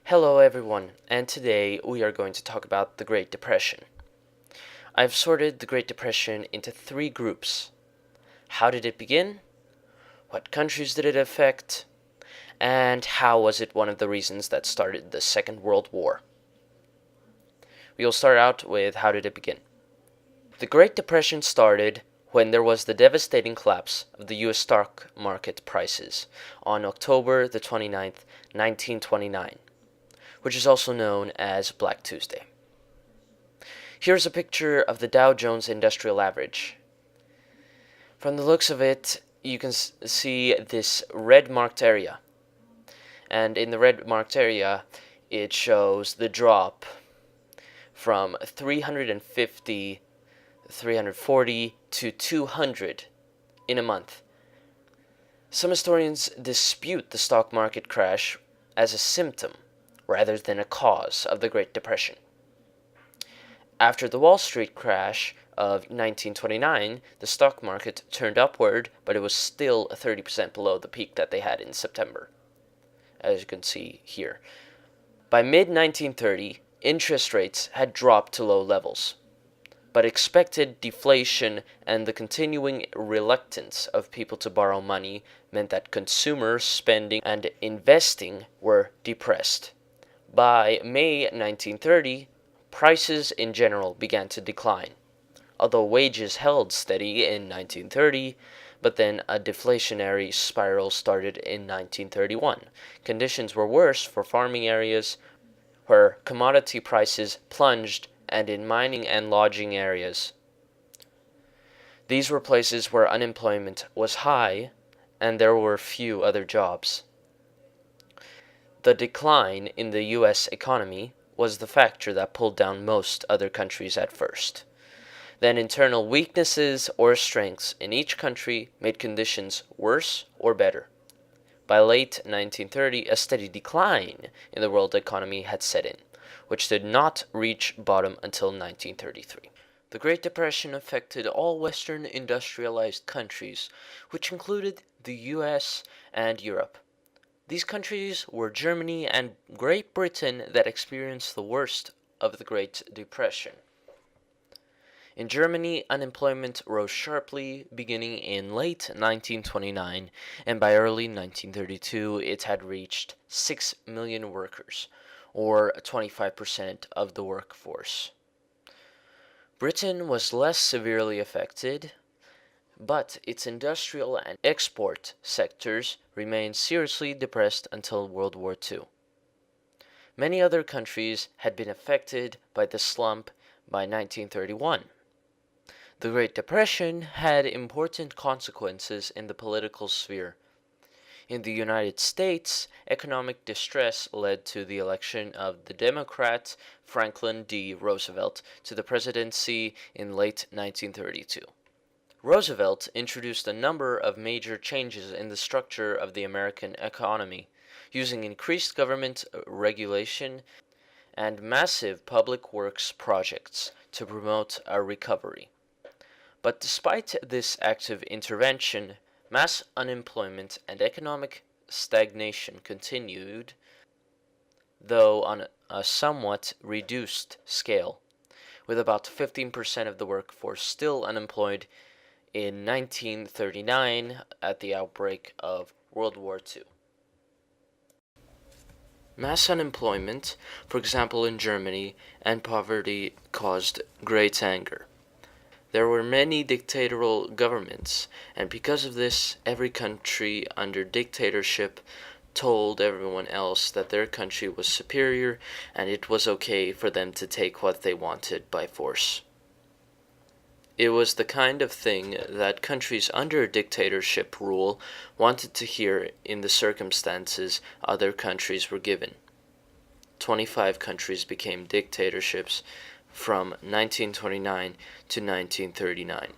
Hello everyone, and today we are going to talk about the Great Depression. I've sorted the Great Depression into three groups. How did it begin? What countries did it affect? And how was it one of the reasons that started the Second World War? We will start out with how did it begin. The Great Depression started when there was the devastating collapse of the US stock market prices on October the 29th, 1929, which is also known as Black Tuesday. Here's a picture of the Dow Jones Industrial Average. From the looks of it, you can see this red marked area. And in the red marked area, it shows the drop from 350, 340 to 200 in a month. Some historians dispute the stock market crash as a symptom rather than a cause of the Great Depression. After the Wall Street crash of 1929, the stock market turned upward, but it was still 30% below the peak that they had in September, as you can see here. By mid-1930, interest rates had dropped to low levels, but expected deflation and the continuing reluctance of people to borrow money meant that consumer spending and investing were depressed. By May 1930, prices in general began to decline, although wages held steady in 1930, but then a deflationary spiral started in 1931. Conditions were worse for farming areas, where commodity prices plunged, and in mining and lodging areas. These were places where unemployment was high, and there were few other jobs. The decline in the U.S. economy was the factor that pulled down most other countries at first. Then internal weaknesses or strengths in each country made conditions worse or better. By late 1930, a steady decline in the world economy had set in, which did not reach bottom until 1933. The Great Depression affected all Western industrialized countries, which included the U.S. and Europe. These countries were Germany and Great Britain that experienced the worst of the Great Depression. In Germany, unemployment rose sharply beginning in late 1929, and by early 1932 it had reached 6 million workers, or 25% of the workforce. Britain was less severely affected, but its industrial and export sectors remained seriously depressed until World War II. Many other countries had been affected by the slump by 1931. The Great Depression had important consequences in the political sphere. In the United States, economic distress led to the election of the Democrat Franklin D. Roosevelt to the presidency in late 1932. Roosevelt introduced a number of major changes in the structure of the American economy, using increased government regulation and massive public works projects to promote a recovery. But despite this active intervention, mass unemployment and economic stagnation continued, though on a somewhat reduced scale, with about 15% of the workforce still unemployed in 1939 at the outbreak of World War II. Mass unemployment, for example in Germany, and poverty caused great anger. There were many dictatorial governments, and because of this, every country under dictatorship told everyone else that their country was superior and it was okay for them to take what they wanted by force. It was the kind of thing that countries under dictatorship rule wanted to hear in the circumstances other countries were given. 25 countries became dictatorships from 1929 to 1939.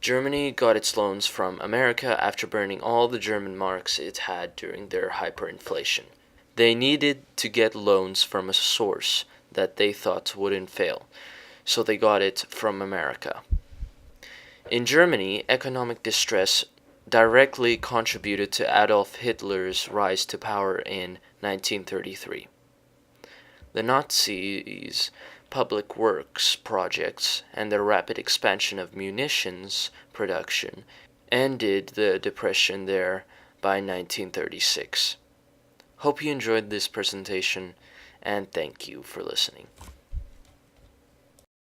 Germany got its loans from America after burning all the German marks it had during their hyperinflation. They needed to get loans from a source that they thought wouldn't fail, so they got it from America. In Germany, economic distress directly contributed to Adolf Hitler's rise to power in 1933. The Nazis' public works projects and their rapid expansion of munitions production ended the Depression there by 1936. Hope you enjoyed this presentation, and thank you for listening.